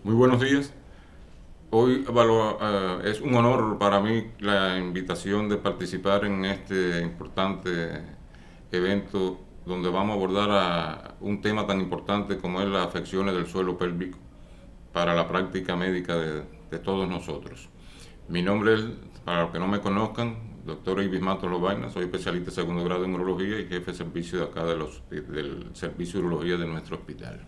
Muy buenos días. Hoy es un honor para mí la invitación de participar en este importante evento donde vamos a abordar un tema tan importante como es las afecciones del suelo pélvico para la práctica médica de todos nosotros. Mi nombre es, para los que no me conozcan, doctor Ibis Matos Lobaina, soy especialista de segundo grado en urología y jefe de servicio de acá del servicio de urología de nuestro hospital.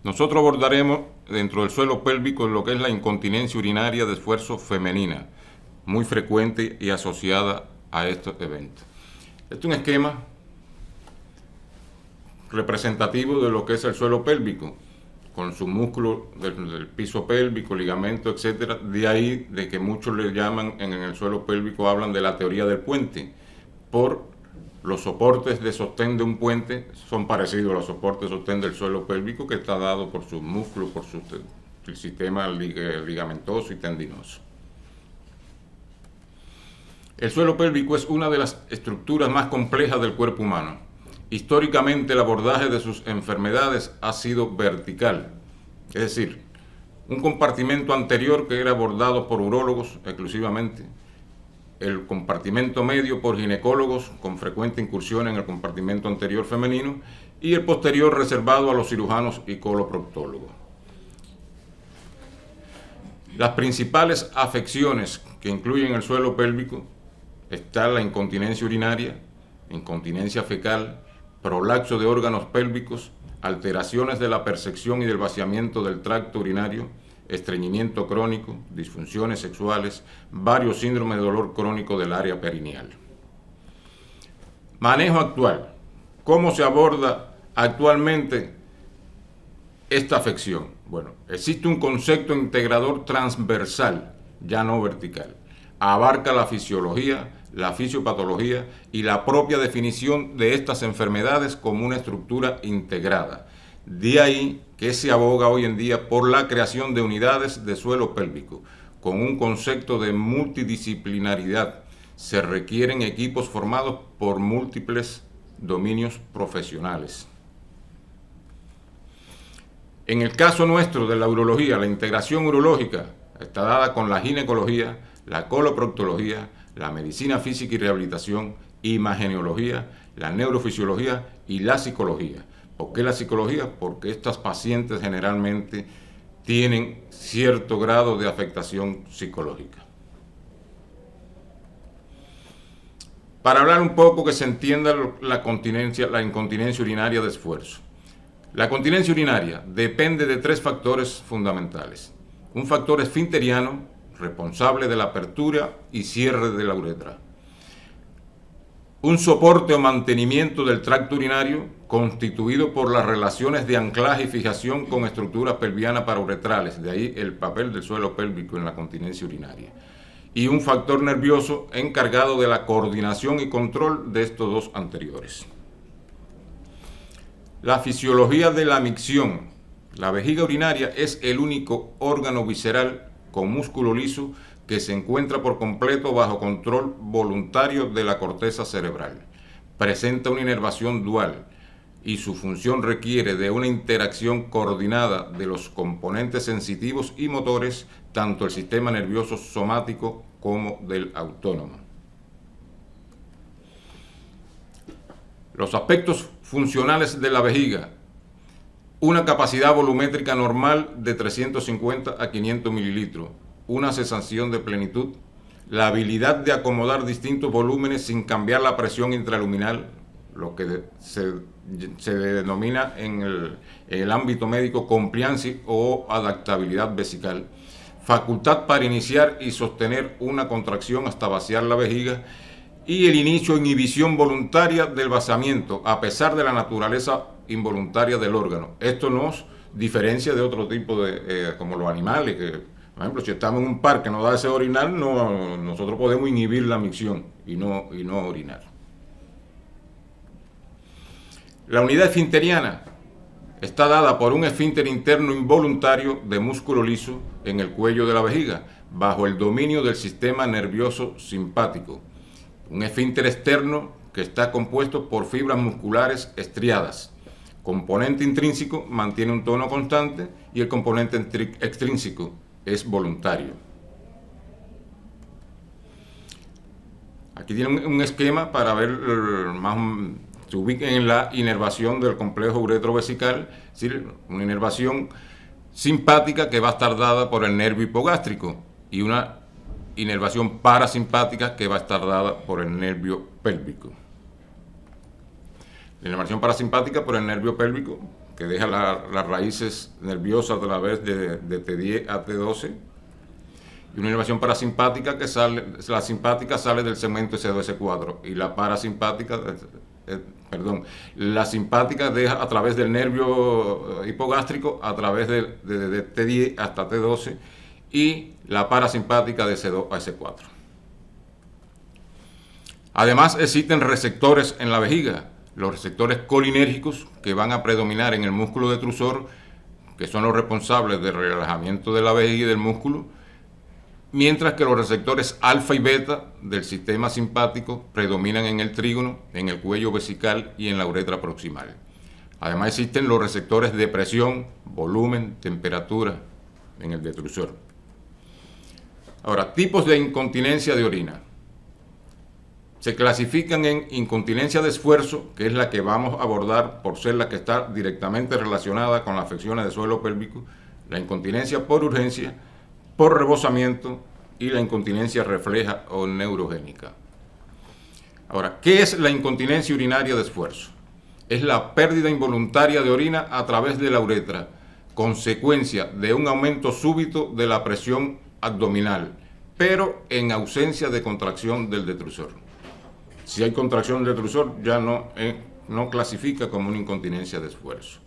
Nosotros abordaremos dentro del suelo pélvico lo que es la incontinencia urinaria de esfuerzo femenina, muy frecuente y asociada a estos eventos. Este es un esquema representativo de lo que es el suelo pélvico, con sus músculos del piso pélvico, ligamento, etcétera. De ahí de que muchos le llaman en el suelo pélvico, hablan de la teoría del puente, por los soportes de sostén de un puente son parecidos a los soportes de sostén del suelo pélvico, que está dado por sus músculos, por el sistema ligamentoso y tendinoso. El suelo pélvico es una de las estructuras más complejas del cuerpo humano. Históricamente el abordaje de sus enfermedades ha sido vertical, es decir, un compartimento anterior que era abordado por urólogos exclusivamente, el compartimento medio por ginecólogos con frecuente incursión en el compartimento anterior femenino y el posterior reservado a los cirujanos y coloproctólogos. Las principales afecciones que incluyen el suelo pélvico están la incontinencia urinaria, incontinencia fecal, prolapso de órganos pélvicos, alteraciones de la percepción y del vaciamiento del tracto urinario, estreñimiento crónico, disfunciones sexuales, varios síndromes de dolor crónico del área perineal. Manejo actual. ¿Cómo se aborda actualmente esta afección? Bueno, existe un concepto integrador transversal, ya no vertical. Abarca la fisiología, la fisiopatología y la propia definición de estas enfermedades como una estructura integrada. De ahí que se aboga hoy en día por la creación de unidades de suelo pélvico, con un concepto de multidisciplinaridad. Se requieren equipos formados por múltiples dominios profesionales. En el caso nuestro de la urología, la integración urológica está dada con la ginecología, la coloproctología, la medicina física y rehabilitación, imagenología, la neurofisiología y la psicología. ¿Por qué la psicología? Porque estas pacientes generalmente tienen cierto grado de afectación psicológica. Para hablar un poco que se entienda la incontinencia urinaria de esfuerzo. La continencia urinaria depende de tres factores fundamentales. Un factor esfinteriano, responsable de la apertura y cierre de la uretra. Un soporte o mantenimiento del tracto urinario constituido por las relaciones de anclaje y fijación con estructuras pelvianas parauretrales, de ahí el papel del suelo pélvico en la continencia urinaria. Y un factor nervioso encargado de la coordinación y control de estos dos anteriores. La fisiología de la micción. La vejiga urinaria es el único órgano visceral con músculo liso que se encuentra por completo bajo control voluntario de la corteza cerebral. Presenta una inervación dual y su función requiere de una interacción coordinada de los componentes sensitivos y motores, tanto el sistema nervioso somático como del autónomo. Los aspectos funcionales de la vejiga. Una capacidad volumétrica normal de 350 a 500 mililitros. Una sensación de plenitud, la habilidad de acomodar distintos volúmenes sin cambiar la presión intraluminal, lo que se denomina en el ámbito médico compliance o adaptabilidad vesical, facultad para iniciar y sostener una contracción hasta vaciar la vejiga y el inicio o inhibición voluntaria del vaciamiento, a pesar de la naturaleza involuntaria del órgano. Esto nos diferencia de otro tipo de, como los animales, que, por ejemplo, si estamos en un parque nos da deseo de orinar, nosotros podemos inhibir la micción y no orinar. La unidad esfinteriana está dada por un esfínter interno involuntario de músculo liso en el cuello de la vejiga, bajo el dominio del sistema nervioso simpático, un esfínter externo que está compuesto por fibras musculares estriadas. Componente intrínseco mantiene un tono constante y el componente extrínseco es voluntario. Aquí tienen un esquema para ver más. Se ubica en la inervación del complejo uretrovesical, es decir, una inervación simpática que va a estar dada por el nervio hipogástrico y una inervación parasimpática que va a estar dada por el nervio pélvico. La inervación parasimpática por el nervio pélvico, que deja las raíces nerviosas a través de T10 a T12, y una inervación parasimpática que la simpática sale del segmento S2-S4 y la parasimpática, la simpática deja a través del nervio hipogástrico, a través de T10 hasta T12 y la parasimpática de S2 a S4. Además existen receptores en la vejiga, los receptores colinérgicos que van a predominar en el músculo detrusor, que son los responsables del relajamiento de la vejiga y del músculo, mientras que los receptores alfa y beta del sistema simpático predominan en el trígono, en el cuello vesical y en la uretra proximal. Además existen los receptores de presión, volumen, temperatura en el detrusor. Ahora, tipos de incontinencia de orina. Se clasifican en incontinencia de esfuerzo, que es la que vamos a abordar por ser la que está directamente relacionada con las afecciones de suelo pélvico, la incontinencia por urgencia, por rebosamiento y la incontinencia refleja o neurogénica. Ahora, ¿qué es la incontinencia urinaria de esfuerzo? Es la pérdida involuntaria de orina a través de la uretra, consecuencia de un aumento súbito de la presión abdominal, pero en ausencia de contracción del detrusor. Si hay contracción del detrusor, ya no clasifica como una incontinencia de esfuerzo,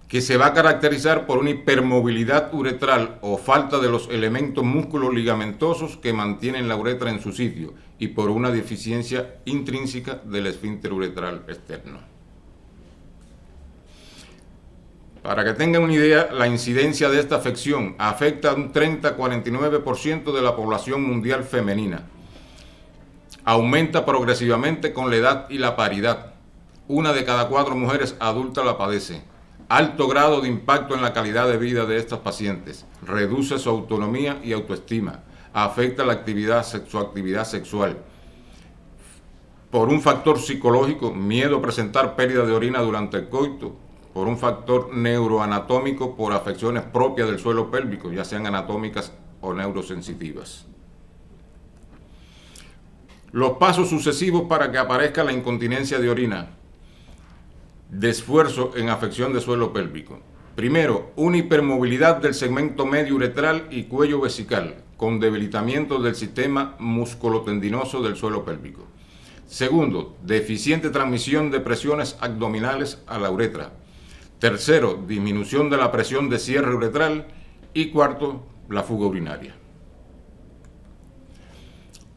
que se va a caracterizar por una hipermovilidad uretral o falta de los elementos músculo-ligamentosos que mantienen la uretra en su sitio y por una deficiencia intrínseca del esfínter uretral externo. Para que tengan una idea, la incidencia de esta afección afecta a un 30-49% de la población mundial femenina. Aumenta progresivamente con la edad y la paridad. 1 de cada 4 mujeres adultas la padece. Alto grado de impacto en la calidad de vida de estas pacientes. Reduce su autonomía y autoestima. Afecta su actividad sexual. Por un factor psicológico, miedo a presentar pérdida de orina durante el coito. Por un factor neuroanatómico, por afecciones propias del suelo pélvico, ya sean anatómicas o neurosensitivas. Los pasos sucesivos para que aparezca la incontinencia de orina de esfuerzo en afección de suelo pélvico. Primero, una hipermovilidad del segmento medio uretral y cuello vesical, con debilitamiento del sistema musculotendinoso del suelo pélvico. Segundo, deficiente transmisión de presiones abdominales a la uretra. Tercero, disminución de la presión de cierre uretral. Y cuarto, la fuga urinaria.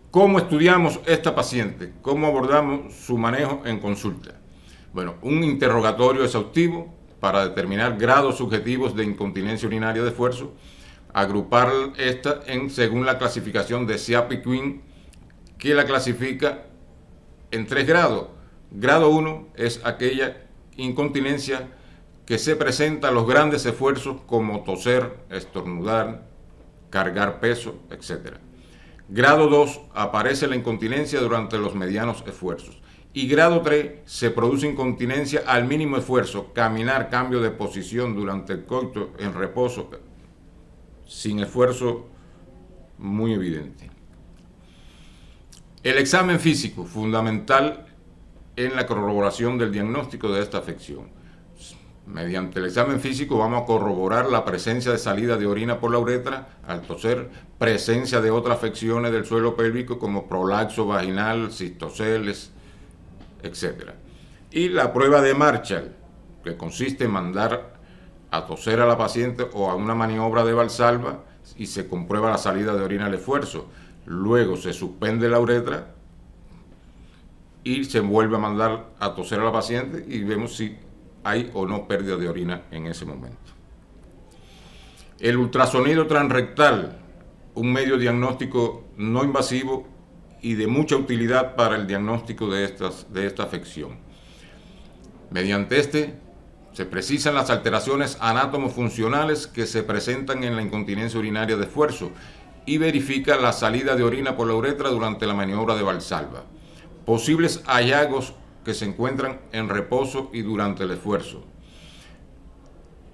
¿Cómo estudiamos esta paciente? ¿Cómo abordamos su manejo en consulta? Bueno, un interrogatorio exhaustivo para determinar grados subjetivos de incontinencia urinaria de esfuerzo, agrupar esta según la clasificación de Siapi-Quinn, que la clasifica en 3 grados. Grado 1 es aquella incontinencia que se presenta a los grandes esfuerzos como toser, estornudar, cargar peso, etc. Grado 2 aparece la incontinencia durante los medianos esfuerzos. Y grado 3 se produce incontinencia al mínimo esfuerzo, caminar, cambio de posición durante el coito, en reposo, sin esfuerzo muy evidente. El examen físico, fundamental en la corroboración del diagnóstico de esta afección. Mediante el examen físico vamos a corroborar la presencia de salida de orina por la uretra al toser, presencia de otras afecciones del suelo pélvico como prolapso vaginal, cistoceles, etc. Y la prueba de Marshall, que consiste en mandar a toser a la paciente o a una maniobra de Valsalva y se comprueba la salida de orina al esfuerzo. Luego se suspende la uretra y se vuelve a mandar a toser a la paciente y vemos si hay o no pérdida de orina en ese momento. El ultrasonido transrectal un medio diagnóstico no invasivo y de mucha utilidad para el diagnóstico de esta afección. Mediante este se precisan las alteraciones anátomo-funcionales que se presentan en la incontinencia urinaria de esfuerzo y verifica la salida de orina por la uretra durante la maniobra de Valsalva. Posibles hallazgos que se encuentran en reposo y durante el esfuerzo.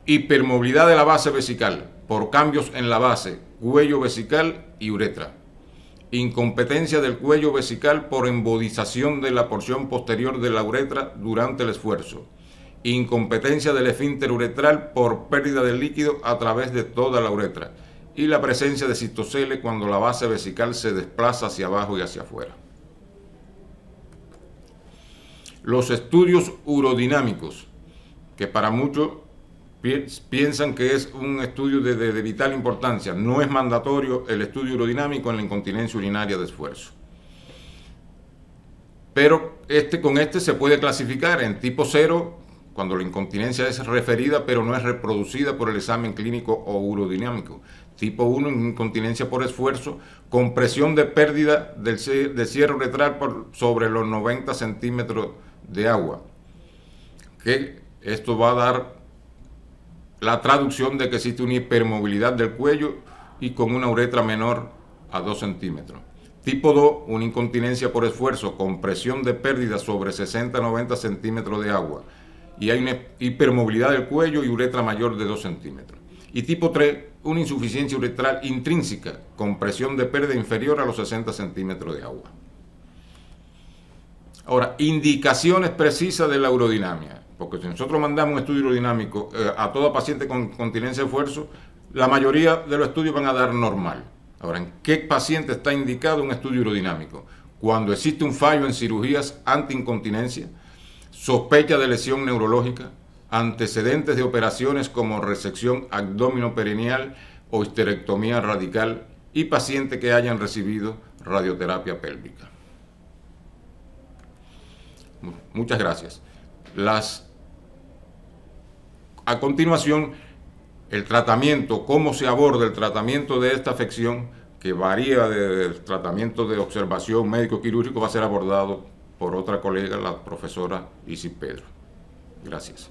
Hipermovilidad de la base vesical por cambios en la base, cuello vesical y uretra. Incompetencia del cuello vesical por embolización de la porción posterior de la uretra durante el esfuerzo. Incompetencia del esfínter uretral por pérdida de líquido a través de toda la uretra. Y la presencia de cistocele cuando la base vesical se desplaza hacia abajo y hacia afuera. Los estudios urodinámicos, que para muchos piensan que es un estudio de vital importancia. No es mandatorio el estudio urodinámico en la incontinencia urinaria de esfuerzo. Pero con este se puede clasificar en tipo 0, cuando la incontinencia es referida pero no es reproducida por el examen clínico o urodinámico. Tipo 1, incontinencia por esfuerzo, con presión de pérdida de cierre uretral por sobre los 90 centímetros de agua. Que esto va a dar la traducción de que existe una hipermovilidad del cuello y con una uretra menor a 2 centímetros. Tipo 2, una incontinencia por esfuerzo con presión de pérdida sobre 60-90 centímetros de agua y hay una hipermovilidad del cuello y uretra mayor de 2 centímetros. Y tipo 3, una insuficiencia uretral intrínseca con presión de pérdida inferior a los 60 centímetros de agua. Ahora, indicaciones precisas de la urodinamia. Porque si nosotros mandamos un estudio urodinámico a toda paciente con incontinencia de esfuerzo, la mayoría de los estudios van a dar normal. Ahora, ¿en qué paciente está indicado un estudio urodinámico? Cuando existe un fallo en cirugías antiincontinencia, sospecha de lesión neurológica, antecedentes de operaciones como resección abdominoperineal o histerectomía radical y pacientes que hayan recibido radioterapia pélvica. Muchas gracias. A continuación, el tratamiento, cómo se aborda el tratamiento de esta afección, que varía del tratamiento de observación médico-quirúrgico, va a ser abordado por otra colega, la profesora Isis Pedro. Gracias.